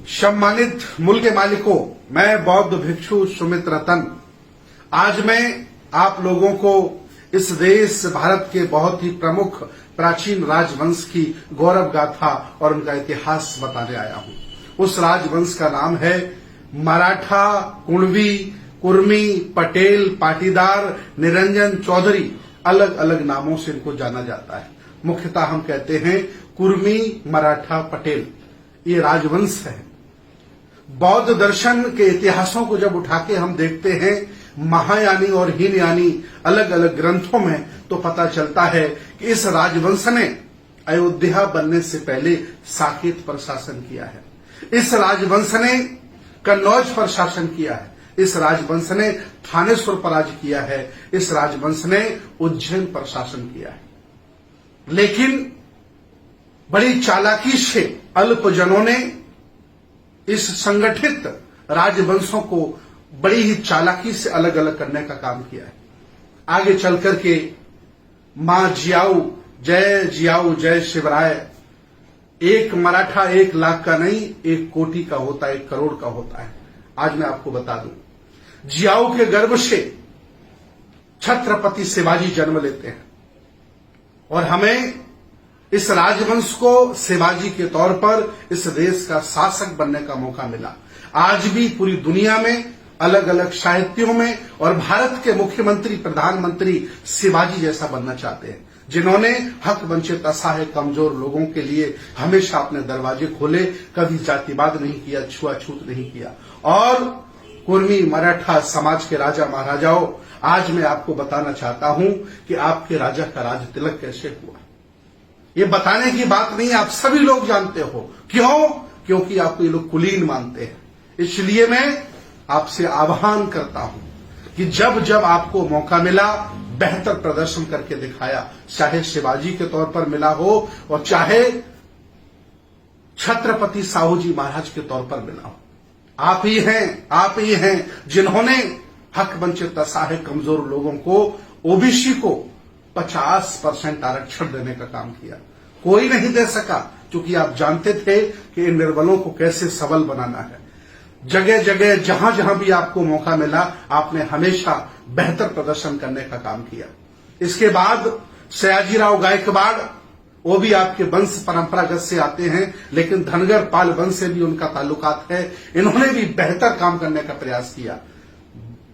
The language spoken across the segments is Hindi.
सम्मानित मूल के मालिकों, मैं बौद्ध भिक्षु सुमित रतन आज मैं आप लोगों को इस देश भारत के बहुत ही प्रमुख प्राचीन राजवंश की गौरव गाथा और उनका इतिहास बताने आया हूं। उस राजवंश का नाम है मराठा, कुणवी, कुर्मी, पटेल, पाटीदार, निरंजन, चौधरी, अलग अलग नामों से इनको जाना जाता है। मुख्यतः हम कहते हैं कुर्मी, मराठा, पटेल, ये राजवंश है। बौद्ध दर्शन के इतिहासों को जब उठा के हम देखते हैं महायानी और हीनयानी अलग अलग ग्रंथों में, तो पता चलता है कि इस राजवंश ने अयोध्या बनने से पहले साकेत पर शासन किया है। इस राजवंश ने कन्नौज पर शासन किया है। इस राजवंश ने थानेश्वर पर राज किया है। इस राजवंश ने उज्जैन पर शासन किया है। लेकिन बड़ी चालाकी से अल्पजनों ने इस संगठित राजवंशों को बड़ी ही चालाकी से अलग अलग करने का काम किया है। आगे चल करके मां जियाऊ जय शिवराय, एक मराठा 1 लाख का नहीं, 1 कोटि का होता है, 1 करोड़ का होता है। आज मैं आपको बता दूं, जियाऊ के गर्भ से छत्रपति शिवाजी जन्म लेते हैं और हमें इस राजवंश को शिवाजी के तौर पर इस देश का शासक बनने का मौका मिला। आज भी पूरी दुनिया में अलग अलग साहित्यों में और भारत के मुख्यमंत्री, प्रधानमंत्री शिवाजी जैसा बनना चाहते हैं, जिन्होंने हक वंचित, असहाय, कमजोर लोगों के लिए हमेशा अपने दरवाजे खोले, कभी जातिवाद नहीं किया, छुआछूत नहीं किया। और कुर्मी मराठा समाज के राजा महाराजाओं, आज मैं आपको बताना चाहता हूं कि आपके राजा का राज तिलक कैसे हुआ। ये बताने की बात नहीं, आप सभी लोग जानते हो। क्यों? क्योंकि आपको ये लोग कुलीन मानते हैं। इसलिए मैं आपसे आह्वान करता हूं कि जब जब आपको मौका मिला, बेहतर प्रदर्शन करके दिखाया, चाहे शिवाजी के तौर पर मिला हो और चाहे छत्रपति साहू जी महाराज के तौर पर मिला हो। आप ही हैं जिन्होंने हक वंचित, असहाय, कमजोर लोगों को, ओबीसी को 50% आरक्षण देने का काम किया। कोई नहीं दे सका, क्योंकि आप जानते थे कि इन निर्बलों को कैसे सबल बनाना है। जगह जगह जहां जहां भी आपको मौका मिला, आपने हमेशा बेहतर प्रदर्शन करने का काम किया। इसके बाद सयाजीराव गायकवाड़, वो भी आपके वंश परंपरागत से आते हैं, लेकिन धनगर पाल वंश से भी उनका ताल्लुकात है। इन्होंने भी बेहतर काम करने का प्रयास किया।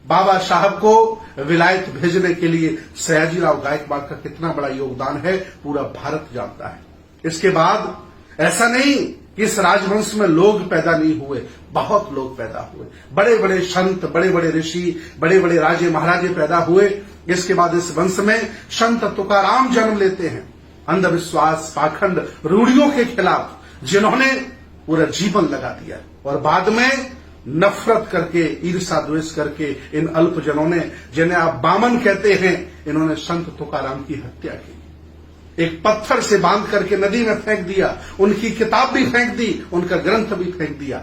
बाबा साहब को विलायत भेजने के लिए सयाजीराव गायकवाड़ का कितना बड़ा योगदान है, पूरा भारत जानता है। इसके बाद ऐसा नहीं कि इस राजवंश में लोग पैदा नहीं हुए, बहुत लोग पैदा हुए। बड़े बड़े संत, बड़े बड़े ऋषि, बड़े बड़े राजे महाराजे पैदा हुए। इसके बाद इस वंश में संत तुकाराम जन्म लेते हैं, अंधविश्वास, पाखंड, रूढ़ियों के खिलाफ जिन्होंने पूरा जीवन लगा दिया। और बाद में नफरत करके, ईर्षा द्वेष करके इन अल्पजनों ने, जिन्हें आप बामन कहते हैं, इन्होंने संत तुकाराम की हत्या की। एक पत्थर से बांध करके नदी में फेंक दिया, उनकी किताब भी फेंक दी, उनका ग्रंथ भी फेंक दिया।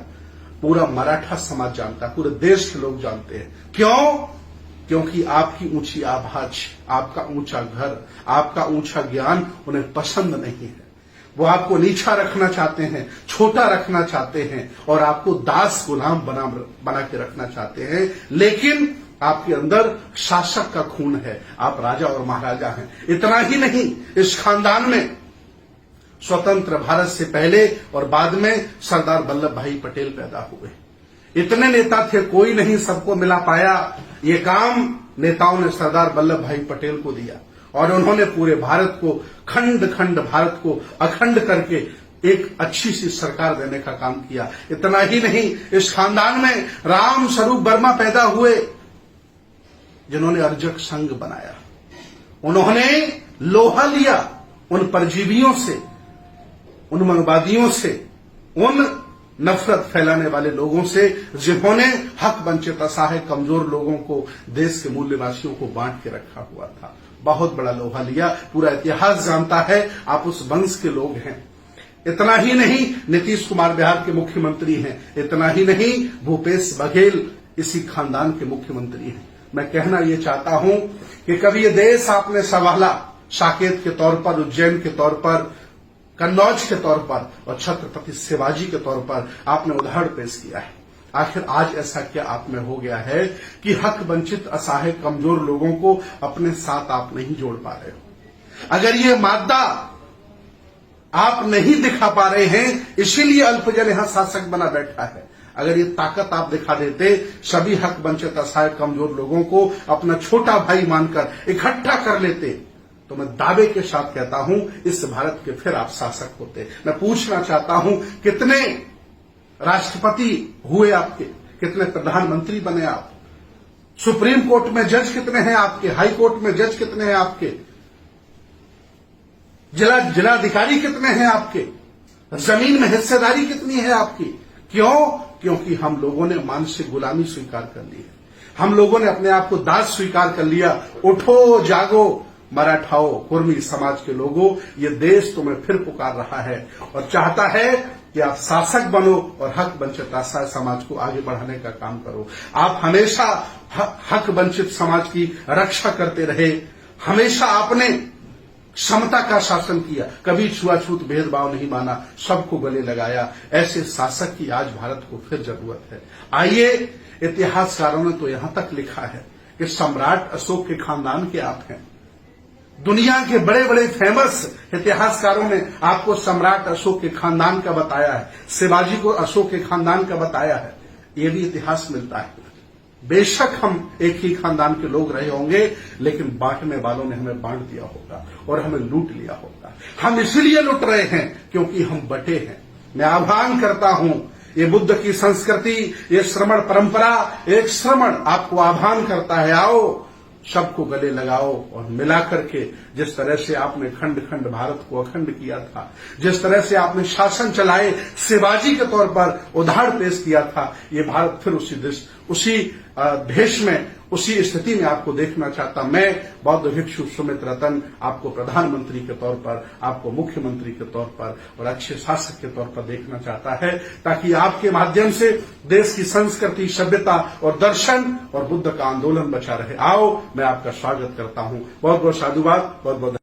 पूरा मराठा समाज जानता है, पूरे देश के लोग जानते हैं। क्यों? क्योंकि आपकी ऊंची आवाज, आपका ऊंचा घर, आपका ऊंचा ज्ञान उन्हें पसंद नहीं है। वो आपको नीचा रखना चाहते हैं, छोटा रखना चाहते हैं और आपको दास गुलाम बना के रखना चाहते हैं। लेकिन आपके अंदर शासक का खून है, आप राजा और महाराजा हैं। इतना ही नहीं, इस खानदान में स्वतंत्र भारत से पहले और बाद में सरदार वल्लभ भाई पटेल पैदा हुए। इतने नेता थे, कोई नहीं सबको मिला पाया। ये काम नेताओं ने सरदार वल्लभ भाई पटेल को दिया और उन्होंने पूरे भारत को, खंड खंड भारत को अखंड करके एक अच्छी सी सरकार देने का काम किया। इतना ही नहीं, इस खानदान में राम स्वरूप वर्मा पैदा हुए, जिन्होंने अर्जक संघ बनाया। उन्होंने लोहा लिया उन परजीवियों से, उन मंगवादियों से, उन नफरत फैलाने वाले लोगों से, जिन्होंने हक वंचित, असहाय, कमजोर लोगों को, देश के मूल निवासियों को बांट के रखा हुआ था। बहुत बड़ा लोहा लिया, पूरा इतिहास जानता है, आप उस वंश के लोग हैं। इतना ही नहीं, नीतीश कुमार बिहार के मुख्यमंत्री हैं। इतना ही नहीं, भूपेश बघेल इसी खानदान के मुख्यमंत्री हैं। मैं कहना यह चाहता हूं कि कभी ये देश आपने संभाला, साकेत के तौर पर, उज्जैन के तौर पर, कन्नौज के तौर पर और छत्रपति शिवाजी के तौर पर आपने उदाहरण पेश किया है। आखिर आज ऐसा क्या आप में हो गया है कि हक वंचित, असहाय, कमजोर लोगों को अपने साथ आप नहीं जोड़ पा रहे हो? अगर ये मादा आप नहीं दिखा पा रहे हैं, इसीलिए अल्पजन यहां शासक बना बैठा है। अगर ये ताकत आप दिखा देते, सभी हक वंचित, असहाय, कमजोर लोगों को अपना छोटा भाई मानकर इकट्ठा कर लेते, तो मैं दावे के साथ कहता हूं इस भारत के फिर आप शासक होते। मैं पूछना चाहता हूं, कितने राष्ट्रपति हुए आपके, कितने प्रधानमंत्री बने आप, सुप्रीम कोर्ट में जज कितने हैं आपके, हाई कोर्ट में जज कितने हैं आपके, जिलाधिकारी कितने हैं आपके, जमीन में हिस्सेदारी कितनी है आपकी? क्यों? क्योंकि हम लोगों ने मानसिक गुलामी स्वीकार कर ली है। हम लोगों ने अपने आप को दास स्वीकार कर लिया। उठो, जागो मराठाओं, कुर्मी समाज के लोगों, ये देश तुम्हें फिर पुकार रहा है और चाहता है कि आप शासक बनो और हक वंचित असहाय समाज को आगे बढ़ाने का काम करो। आप हमेशा हक वंचित समाज की रक्षा करते रहे, हमेशा आपने समता का शासन किया, कभी छुआछूत भेदभाव नहीं माना, सबको गले लगाया। ऐसे शासक की आज भारत को फिर जरूरत है। आइए, इतिहासकारों ने तो यहां तक लिखा है कि सम्राट अशोक के खानदान के आप हैं। दुनिया के बड़े बड़े फेमस इतिहासकारों ने आपको सम्राट अशोक के खानदान का बताया है, शिवाजी को अशोक के खानदान का बताया है। ये भी इतिहास मिलता है। बेशक हम एक ही खानदान के लोग रहे होंगे, लेकिन बांटने वालों ने हमें बांट दिया होगा और हमें लूट लिया होगा। हम इसलिए लूट रहे हैं क्योंकि हम बटे हैं। मैं आह्वान करता हूं, ये बुद्ध की संस्कृति, ये श्रमण परंपरा, एक श्रमण आपको आह्वान करता है, आओ सबको गले लगाओ और मिला करके, जिस तरह से आपने खंड खंड भारत को अखंड किया था, जिस तरह से आपने शासन चलाए, शिवाजी के तौर पर उदाहरण पेश किया था, ये भारत फिर उसी देश में, उसी स्थिति में आपको देखना चाहता। मैं बौद्ध भिक्षु सुमित रतन आपको प्रधानमंत्री के तौर पर, आपको मुख्यमंत्री के तौर पर और अच्छे शासक के तौर पर देखना चाहता है, ताकि आपके माध्यम से देश की संस्कृति, सभ्यता और दर्शन और बुद्ध का आंदोलन बचा रहे। आओ, मैं आपका स्वागत करता हूं। बहुत बहुत साधुवाद, बहुत बहुत